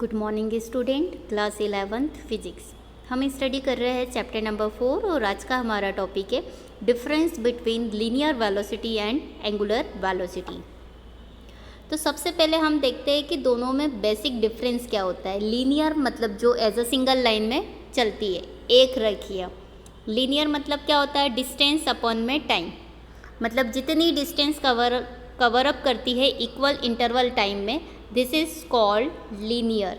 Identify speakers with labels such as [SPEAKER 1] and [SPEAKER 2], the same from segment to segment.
[SPEAKER 1] Good morning student, class 11th physics. हम study कर रहे हैं चैप्टर नंबर 4 और आज का हमारा टॉपिक है difference between linear velocity and angular velocity. तो सबसे पहले हम देखते हैं कि दोनों में बेसिक डिफरेंस क्या होता है। लीनियर मतलब जो एज अ सिंगल लाइन में चलती है, एक रेखीय। लीनियर मतलब क्या होता है, डिस्टेंस अपॉन में टाइम, मतलब जितनी डिस्टेंस कवर अप करती है इक्वल इंटरवल टाइम में, दिस इज कॉल्ड लीनियर।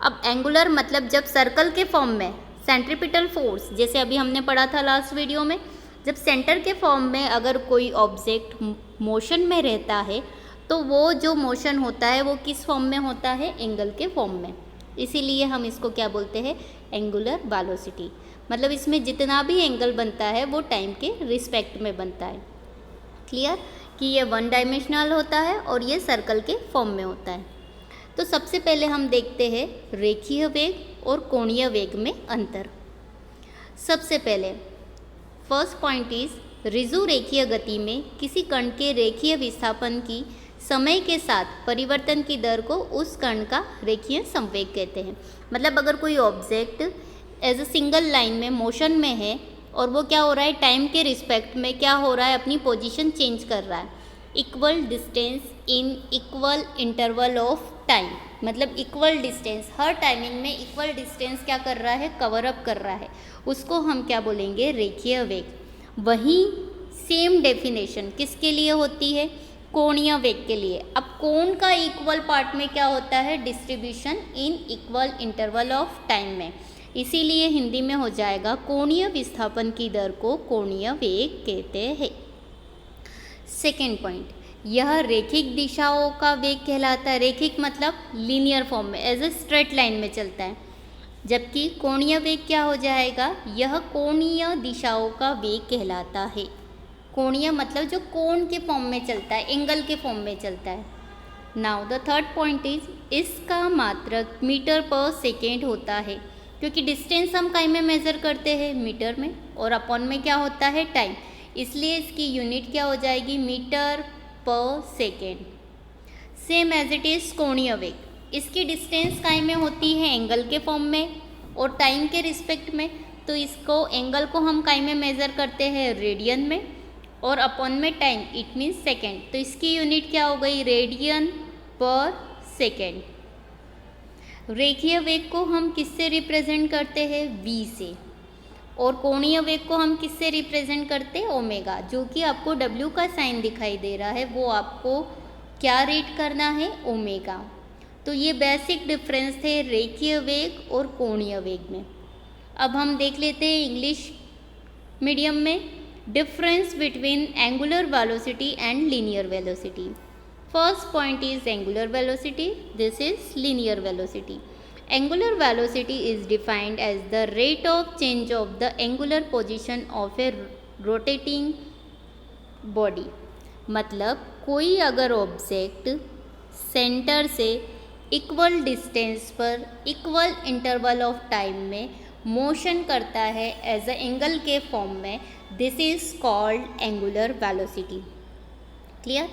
[SPEAKER 1] अब एंगुलर मतलब जब सर्कल के फॉर्म में सेंट्रीपिटल फोर्स, जैसे अभी हमने पढ़ा था लास्ट वीडियो में, जब सेंटर के फॉर्म में अगर कोई ऑब्जेक्ट मोशन में रहता है तो वो जो मोशन होता है वो किस फॉर्म में होता है, एंगल के फॉर्म में। इसीलिए हम इसको क्या बोलते हैं, एंगुलर वेलोसिटी। मतलब इसमें जितना भी एंगल बनता है वो टाइम के रिस्पेक्ट में बनता है। क्लियर कि ये वन डायमेंशनल होता है और ये सर्कल के फॉर्म में होता है। तो सबसे पहले हम देखते हैं रेखीय वेग और कोणीय वेग में अंतर। सबसे पहले फर्स्ट पॉइंट इज ऋजु रेखीय गति में किसी कण के रेखीय विस्थापन की समय के साथ परिवर्तन की दर को उस कण का रेखीय संवेग कहते हैं। मतलब अगर कोई object as a single line में मोशन में है और वो क्या हो रहा है, टाइम के रिस्पेक्ट में क्या हो रहा है, अपनी पोजीशन चेंज कर रहा है। Equal distance in equal interval of time, मतलब इक्वल डिस्टेंस हर टाइमिंग में इक्वल डिस्टेंस क्या कर रहा है, कवर अप कर रहा है, उसको हम क्या बोलेंगे, रेखीय वेग। वहीं सेम डेफिनेशन किसके लिए होती है, कोणीय वेग के लिए। अब कोण का इक्वल पार्ट में क्या होता है, distribution in equal interval of time में, इसीलिए हिंदी में हो जाएगा कोणीय विस्थापन की दर को कोणीय वेग कहते हैं। सेकेंड पॉइंट, यह रेखिक दिशाओं का वेग कहलाता है। रेखिक मतलब लीनियर फॉर्म में एज ए स्ट्रेट लाइन में चलता है, जबकि कोणीय वेग क्या हो जाएगा, यह कोणीय दिशाओं का वेग कहलाता है। कोणीय मतलब जो कोण के फॉर्म में चलता है, एंगल के फॉर्म में चलता है। Now the third point is इसका मात्रक मीटर पर सेकेंड होता है, क्योंकि डिस्टेंस हम काई में मेज़र करते हैं, मीटर में, और अपॉन में क्या होता है, टाइम, इसलिए इसकी यूनिट क्या हो जाएगी, metre per second. Same as it is कोणीय वेग, इसकी डिस्टेंस काई में होती है, एंगल के फॉर्म में और टाइम के रिस्पेक्ट में, तो इसको एंगल को हम काई में मेज़र करते हैं, रेडियन में, और अपॉन में टाइम, इट मीन्स सेकेंड, तो इसकी यूनिट क्या हो गई, रेडियन पर सेकेंड। रेखीय वेग को हम किससे रिप्रेजेंट करते हैं, v से, और कोणीय वेग को हम किससे रिप्रेजेंट करते हैं, ओमेगा। जो कि आपको w का साइन दिखाई दे रहा है वो आपको क्या रीड करना है, ओमेगा। तो ये बेसिक डिफरेंस थे रेखीय वेग और कोणीय वेग में। अब हम देख लेते हैं इंग्लिश मीडियम में difference between angular velocity and linear velocity. First point is angular velocity, this is linear velocity. Angular velocity is defined as the rate of change of the angular position of a rotating body. मतलब कोई अगर object centre से equal distance पर equal interval of time में motion करता है as a angle के form में, this is called angular velocity. Clear?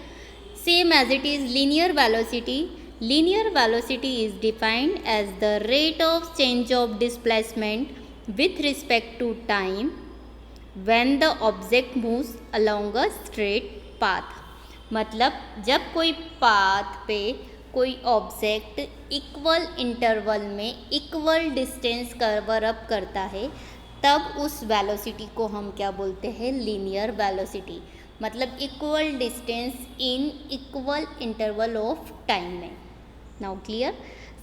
[SPEAKER 1] Same as it is linear velocity. Linear velocity is defined as the rate of change of displacement with respect to time when the object moves along a straight path. मतलब जब कोई path पे कोई object equal interval में equal distance cover up करता है, तब उस वेलोसिटी को हम क्या बोलते हैं, लीनियर वेलोसिटी। मतलब equal distance in equal interval of time में। Now clear?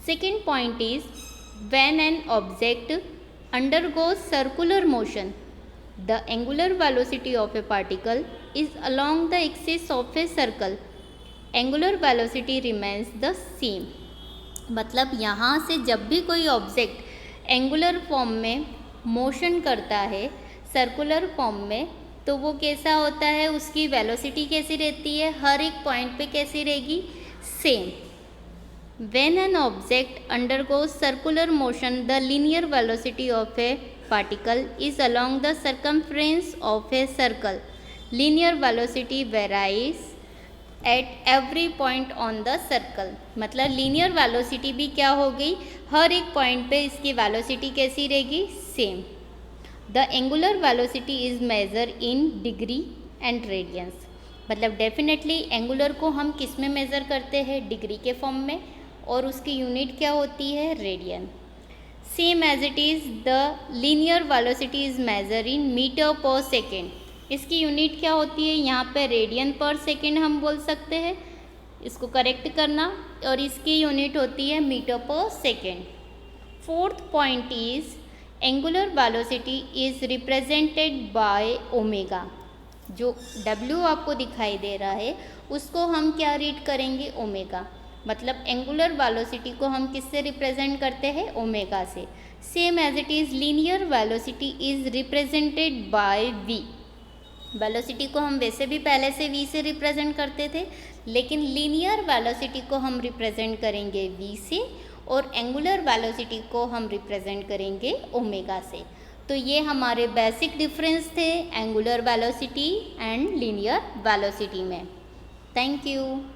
[SPEAKER 1] Second point is when an object undergoes circular motion, the angular velocity of a particle is along the axis of a circle, angular velocity remains the same. मतलब यहाँ से जब भी कोई object angular form में motion करता है circular form में, तो वो कैसा होता है, उसकी वेलोसिटी कैसी रहती है, हर एक पॉइंट पे कैसी रहेगी, same. When an object undergoes circular motion, the linear velocity of a particle is along the circumference of a circle, linear velocity varies at every point on the circle. मतलब linear velocity भी क्या हो गई, हर एक point पे इसकी velocity कैसी रहेगी, same. The angular velocity is measure in degree and radians. मतलब डेफिनेटली एंगुलर को हम किस में मेज़र करते हैं, डिग्री के फॉर्म में, और उसकी यूनिट क्या होती है, radian. Same as it is the linear velocity is measure in metre per second. इसकी यूनिट क्या होती है, यहाँ पे रेडियन पर सेकेंड हम बोल सकते हैं, इसको करेक्ट करना, और इसकी यूनिट होती है metre per second. Fourth point is angular velocity is represented by omega. जो W आपको दिखाई दे रहा है उसको हम क्या रीड करेंगे, ओमेगा। मतलब एंगुलर वेलोसिटी को हम किससे रिप्रेजेंट करते हैं, ओमेगा से। Same as it is linear velocity is represented by V। Velocity को हम वैसे भी पहले से V से रिप्रेजेंट करते थे, लेकिन लीनियर वेलोसिटी को हम रिप्रेजेंट करेंगे V से, और एंगुलर वेलोसिटी को हम रिप्रेजेंट करेंगे ओमेगा से। तो ये हमारे बेसिक डिफरेंस थे angular velocity and linear velocity में। Thank you.